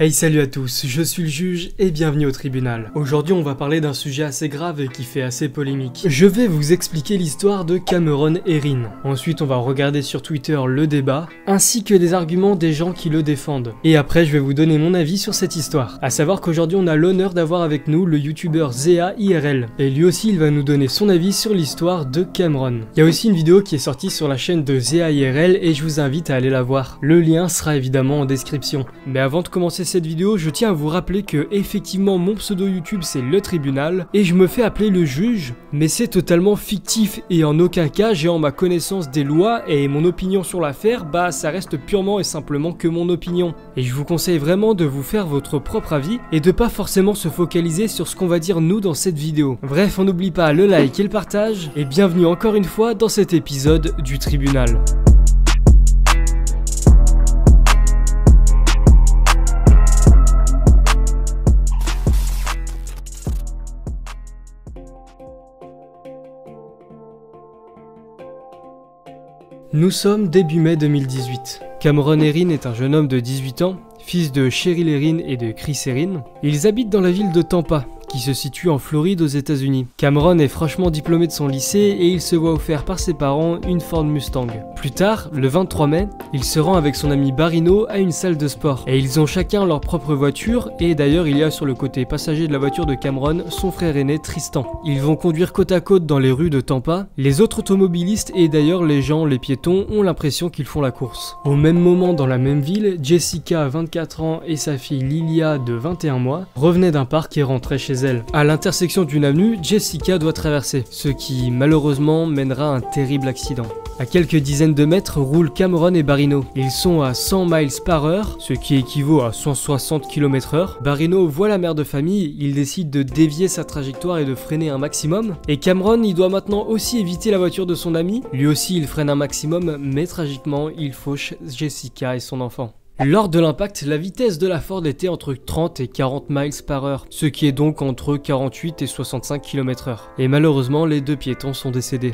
Hey, salut à tous, je suis le juge et bienvenue au tribunal. Aujourd'hui on va parler d'un sujet assez grave et qui fait assez polémique. Je vais vous expliquer l'histoire de Cameron Herring. Ensuite on va regarder sur Twitter le débat, ainsi que des arguments des gens qui le défendent. Et après je vais vous donner mon avis sur cette histoire. A savoir qu'aujourd'hui on a l'honneur d'avoir avec nous le youtubeur Zea IRL. Et lui aussi il va nous donner son avis sur l'histoire de Cameron. Il y a aussi une vidéo qui est sortie sur la chaîne de Zea IRL et je vous invite à aller la voir. Le lien sera évidemment en description. Mais avant de commencer cette vidéo, je tiens à vous rappeler que effectivement mon pseudo YouTube c'est le tribunal et je me fais appeler le juge, mais c'est totalement fictif et en aucun cas j'ai en ma connaissance des lois et mon opinion sur l'affaire, bah ça reste purement et simplement que mon opinion. Et je vous conseille vraiment de vous faire votre propre avis et de pas forcément se focaliser sur ce qu'on va dire nous dans cette vidéo. Bref, on n'oublie pas le like et le partage et bienvenue encore une fois dans cet épisode du tribunal. Nous sommes début mai 2018. Cameron Herring est un jeune homme de 18 ans, fils de Cheryl Herring et de Chris Herring. Ils habitent dans la ville de Tampa, qui se situe en Floride aux États-Unis. Cameron est fraîchement diplômé de son lycée et il se voit offert par ses parents une Ford Mustang. Plus tard, le 23 mai, il se rend avec son ami Barrino à une salle de sport. Et ils ont chacun leur propre voiture et d'ailleurs il y a sur le côté passager de la voiture de Cameron son frère aîné Tristan. Ils vont conduire côte à côte dans les rues de Tampa. Les autres automobilistes et d'ailleurs les gens, les piétons, ont l'impression qu'ils font la course. Au même moment dans la même ville, Jessica, 24 ans, et sa fille Lilia, de 21 mois, revenaient d'un parc et rentraient chez elle. À l'intersection d'une avenue, Jessica doit traverser, ce qui malheureusement mènera à un terrible accident. À quelques dizaines de mètres roulent Cameron et Barrino. Ils sont à 100 miles par heure, ce qui équivaut à 160 km/h. Barrino voit la mère de famille, il décide de dévier sa trajectoire et de freiner un maximum. Et Cameron, il doit maintenant aussi éviter la voiture de son ami. Lui aussi, il freine un maximum, mais tragiquement, il fauche Jessica et son enfant. Lors de l'impact, la vitesse de la Ford était entre 30 et 40 miles par heure, ce qui est donc entre 48 et 65 km/h. Et malheureusement, les deux piétons sont décédés.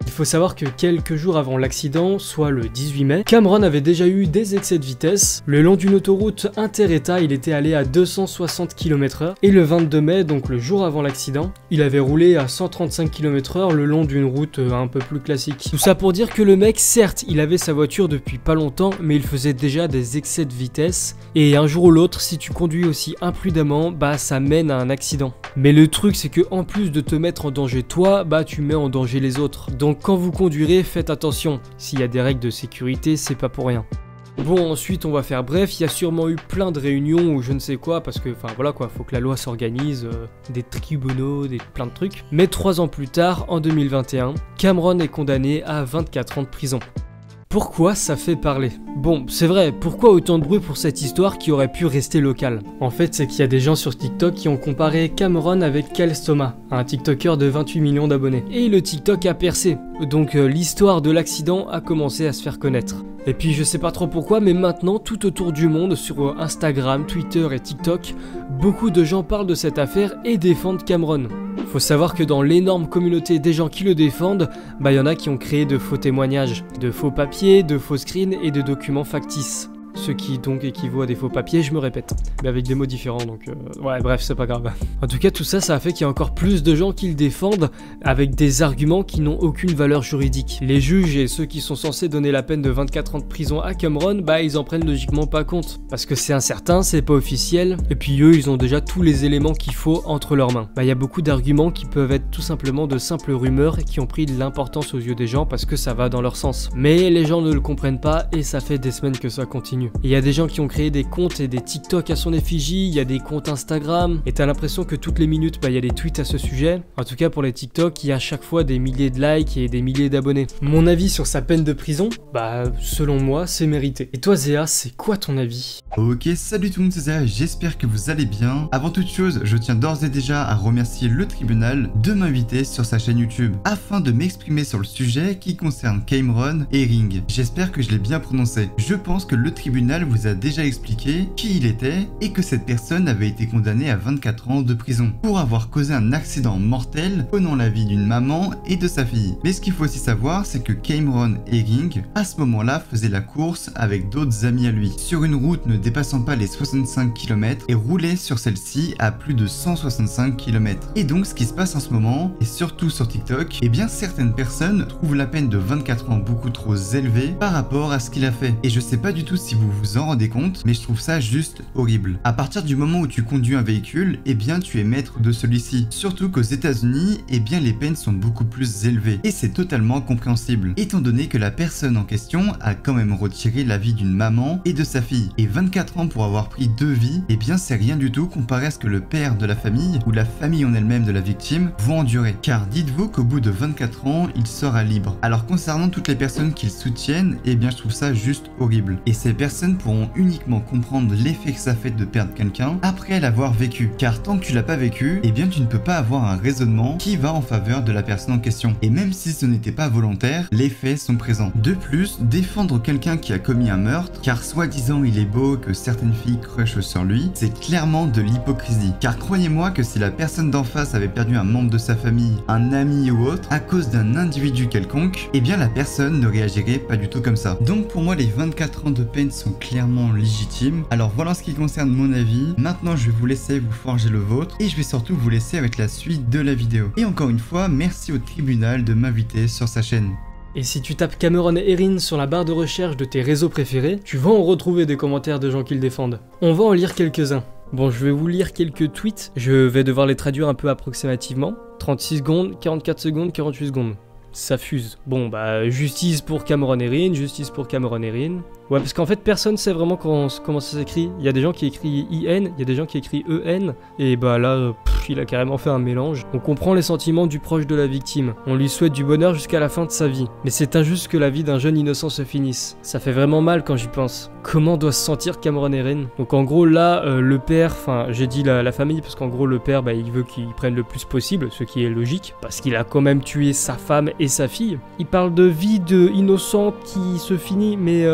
Il faut savoir que quelques jours avant l'accident, soit le 18 mai, Cameron avait déjà eu des excès de vitesse. Le long d'une autoroute inter-état, il était allé à 260 km/h. Et le 22 mai, donc le jour avant l'accident, il avait roulé à 135 km/h le long d'une route un peu plus classique. Tout ça pour dire que le mec, certes, il avait sa voiture depuis pas longtemps, mais il faisait déjà des excès de vitesse. Et un jour ou l'autre, si tu conduis aussi imprudemment, bah ça mène à un accident. Mais le truc, c'est que en plus de te mettre en danger toi, bah tu mets en danger les autres. Donc quand vous conduirez, faites attention. S'il y a des règles de sécurité, c'est pas pour rien. Bon, ensuite on va faire bref, il y a sûrement eu plein de réunions ou je ne sais quoi, parce que, enfin voilà quoi, faut que la loi s'organise, des tribunaux, plein de trucs. Mais 3 ans plus tard, en 2021, Cameron est condamné à 24 ans de prison. Pourquoi ça fait parler? Bon, c'est vrai, pourquoi autant de bruit pour cette histoire qui aurait pu rester locale? En fait, c'est qu'il y a des gens sur TikTok qui ont comparé Cameron avec Kyle Thomas, un TikToker de 28 millions d'abonnés. Et le TikTok a percé, donc l'histoire de l'accident a commencé à se faire connaître. Et puis je sais pas trop pourquoi, mais maintenant, tout autour du monde, sur Instagram, Twitter et TikTok, beaucoup de gens parlent de cette affaire et défendent Cameron. Faut savoir que dans l'énorme communauté des gens qui le défendent, bah y en a qui ont créé de faux témoignages, de faux papiers, de faux screens et de documents factices. Ce qui donc équivaut à des faux papiers, je me répète, mais avec des mots différents, donc ouais bref, c'est pas grave. En tout cas tout ça, ça a fait qu'il y a encore plus de gens qui le défendent avec des arguments qui n'ont aucune valeur juridique. Les juges et ceux qui sont censés donner la peine de 24 ans de prison à Cameron, bah ils en prennent logiquement pas compte, parce que c'est incertain, c'est pas officiel, et puis eux ils ont déjà tous les éléments qu'il faut entre leurs mains. Bah il y a beaucoup d'arguments qui peuvent être tout simplement de simples rumeurs et qui ont pris de l'importance aux yeux des gens parce que ça va dans leur sens. Mais les gens ne le comprennent pas et ça fait des semaines que ça continue. Il y a des gens qui ont créé des comptes et des TikTok à son effigie, il y a des comptes Instagram, et t'as l'impression que toutes les minutes, bah il y a des tweets à ce sujet. En tout cas pour les TikTok, il y a à chaque fois des milliers de likes et des milliers d'abonnés. Mon avis sur sa peine de prison, bah selon moi, c'est mérité. Et toi Zea, c'est quoi ton avis? Ok, salut tout le monde, c'est Zea, j'espère que vous allez bien. Avant toute chose, je tiens d'ores et déjà à remercier le tribunal de m'inviter sur sa chaîne YouTube afin de m'exprimer sur le sujet qui concerne Cameron Herring. J'espère que je l'ai bien prononcé. Je pense que le tribunal tribunal vous a déjà expliqué qui il était et que cette personne avait été condamnée à 24 ans de prison pour avoir causé un accident mortel prenant la vie d'une maman et de sa fille. Mais ce qu'il faut aussi savoir, c'est que Cameron Herring, à ce moment-là, faisait la course avec d'autres amis à lui, sur une route ne dépassant pas les 65 km et roulait sur celle-ci à plus de 165 km. Et donc ce qui se passe en ce moment, et surtout sur TikTok, eh bien certaines personnes trouvent la peine de 24 ans beaucoup trop élevée par rapport à ce qu'il a fait. Et je sais pas du tout si vous vous en rendez compte, mais je trouve ça juste horrible. À partir du moment où tu conduis un véhicule, eh bien tu es maître de celui-ci. Surtout qu'aux États-Unis, eh bien les peines sont beaucoup plus élevées. Et c'est totalement compréhensible, étant donné que la personne en question a quand même retiré la vie d'une maman et de sa fille. Et 24 ans pour avoir pris 2 vies, eh bien c'est rien du tout comparé à ce que le père de la famille ou la famille en elle-même de la victime vont endurer. Car dites-vous qu'au bout de 24 ans, il sera libre. Alors concernant toutes les personnes qui le soutiennent, eh bien je trouve ça juste horrible. Et ces personnes pourront uniquement comprendre l'effet que ça fait de perdre quelqu'un après l'avoir vécu. Car tant que tu l'as pas vécu, eh bien tu ne peux pas avoir un raisonnement qui va en faveur de la personne en question. Et même si ce n'était pas volontaire, les faits sont présents. De plus, défendre quelqu'un qui a commis un meurtre, car soi-disant il est beau, que certaines filles crushent sur lui, c'est clairement de l'hypocrisie. Car croyez-moi que si la personne d'en face avait perdu un membre de sa famille, un ami ou autre, à cause d'un individu quelconque, eh bien la personne ne réagirait pas du tout comme ça. Donc pour moi les 24 ans de peine sont clairement légitimes. Alors voilà en ce qui concerne mon avis. Maintenant je vais vous laisser vous forger le vôtre et je vais surtout vous laisser avec la suite de la vidéo. Et encore une fois, merci au tribunal de m'inviter sur sa chaîne. Et si tu tapes Cameron Herring sur la barre de recherche de tes réseaux préférés, tu vas en retrouver des commentaires de gens qui le défendent. On va en lire quelques-uns. Bon, je vais vous lire quelques tweets, je vais devoir les traduire un peu approximativement. 36 secondes, 44 secondes, 48 secondes. Ça fuse. Bon, bah, justice pour Cameron Herring, justice pour Cameron Herring. Ouais, parce qu'en fait, personne sait vraiment comment ça s'écrit. Il y a des gens qui écrivent IN, il y a des gens qui écrivent EN, et bah là, il a carrément fait un mélange. On comprend les sentiments du proche de la victime. On lui souhaite du bonheur jusqu'à la fin de sa vie. Mais c'est injuste que la vie d'un jeune innocent se finisse. Ça fait vraiment mal quand j'y pense. Comment doit se sentir Cameron Herring? Donc en gros, là, le père, enfin, j'ai dit la famille, parce qu'en gros, le père, bah, il veut qu'il prenne le plus possible, ce qui est logique, parce qu'il a quand même tué sa femme et sa fille. Il parle de vie de innocent qui se finit, mais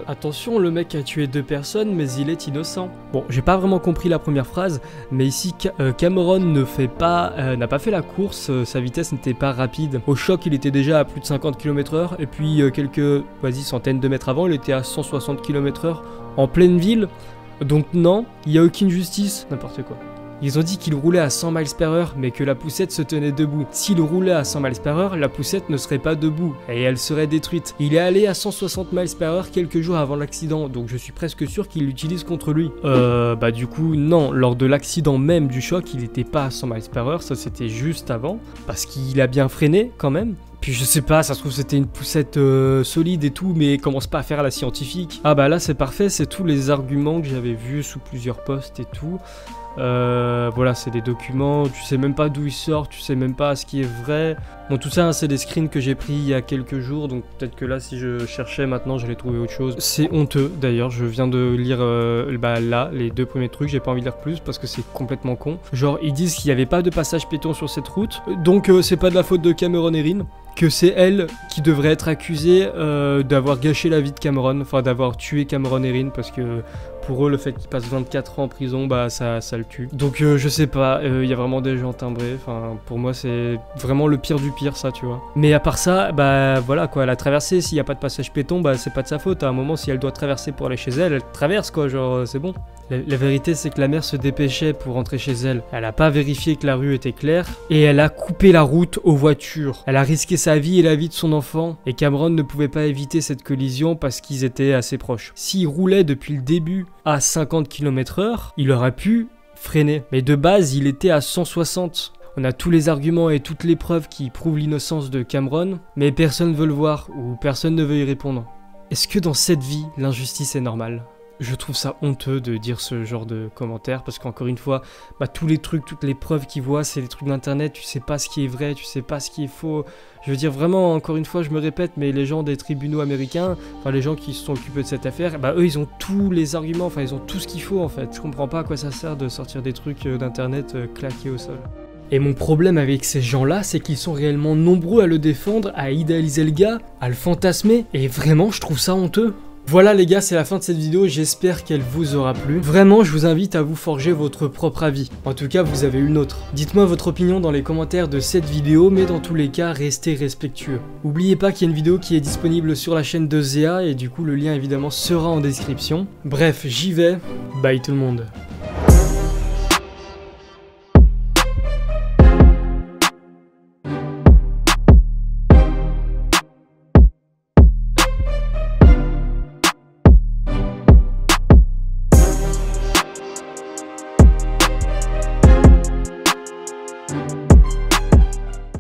attention, le mec a tué 2 personnes, mais il est innocent. Bon, j'ai pas vraiment compris la première phrase, mais ici, Cameron n'a pas fait la course, sa vitesse n'était pas rapide. Au choc, il était déjà à plus de 50 km/h, et puis quelques, centaines de mètres avant, il était à 160 km/h en pleine ville. Donc non, il n'y a aucune justice, n'importe quoi. Ils ont dit qu'il roulait à 100 miles/h, mais que la poussette se tenait debout. S'il roulait à 100 miles/h, la poussette ne serait pas debout, et elle serait détruite. Il est allé à 160 miles/h quelques jours avant l'accident, donc je suis presque sûr qu'il l'utilise contre lui. Bah du coup, non, lors de l'accident même du choc, il n'était pas à 100 miles/h, ça c'était juste avant, parce qu'il a bien freiné quand même. Puis je sais pas, ça se trouve c'était une poussette solide et tout, mais commence pas à faire à la scientifique. Ah bah là c'est parfait, c'est tous les arguments que j'avais vus sous plusieurs posts et tout. Voilà, c'est des documents, tu sais même pas d'où ils sortent, tu sais même pas ce qui est vrai. Bon, tout ça, hein, c'est des screens que j'ai pris il y a quelques jours, donc peut-être que là, si je cherchais maintenant, j'allais trouver autre chose. C'est honteux, d'ailleurs, je viens de lire là, les 2 premiers trucs, j'ai pas envie de lire plus parce que c'est complètement con. Genre, ils disent qu'il n'y avait pas de passage piéton sur cette route, donc c'est pas de la faute de Cameron Herring, que c'est elle qui devrait être accusée d'avoir gâché la vie de Cameron, enfin d'avoir tué Cameron Herring, parce que pour eux, le fait qu'il passe 24 ans en prison, bah ça le tue. Donc je sais pas, il y a vraiment des gens timbrés, enfin pour moi c'est vraiment le pire du pire ça, tu vois. Mais à part ça, bah voilà quoi, elle a traversé, s'il y a pas de passage piéton, bah c'est pas de sa faute, à un moment si elle doit traverser pour aller chez elle, elle traverse quoi, genre c'est bon. La vérité c'est que la mère se dépêchait pour rentrer chez elle, elle a pas vérifié que la rue était claire, et elle a coupé la route aux voitures. Elle a risqué sa vie et la vie de son enfant, et Cameron ne pouvait pas éviter cette collision parce qu'ils étaient assez proches. S'il roulait depuis le début à 50 km/h, il aurait pu freiner. Mais de base, il était à 160. On a tous les arguments et toutes les preuves qui prouvent l'innocence de Cameron, mais personne ne veut le voir ou personne ne veut y répondre. Est-ce que dans cette vie, l'injustice est normale ? Je trouve ça honteux de dire ce genre de commentaires parce qu'encore une fois, bah, tous les trucs, toutes les preuves qu'ils voient, c'est les trucs d'internet, tu sais pas ce qui est vrai, tu sais pas ce qui est faux. Je veux dire vraiment, encore une fois, je me répète, mais les gens des tribunaux américains, enfin les gens qui se sont occupés de cette affaire, bah eux ils ont tous les arguments, enfin ils ont tout ce qu'il faut en fait. Je comprends pas à quoi ça sert de sortir des trucs d'internet claqués au sol. Et mon problème avec ces gens-là, c'est qu'ils sont réellement nombreux à le défendre, à idéaliser le gars, à le fantasmer, et vraiment je trouve ça honteux. Voilà les gars, c'est la fin de cette vidéo, j'espère qu'elle vous aura plu. Vraiment, je vous invite à vous forger votre propre avis. En tout cas, vous avez eu le nôtre. Dites-moi votre opinion dans les commentaires de cette vidéo, mais dans tous les cas, restez respectueux. N'oubliez pas qu'il y a une vidéo qui est disponible sur la chaîne de Zéa, et du coup, le lien évidemment sera en description. Bref, j'y vais. Bye tout le monde.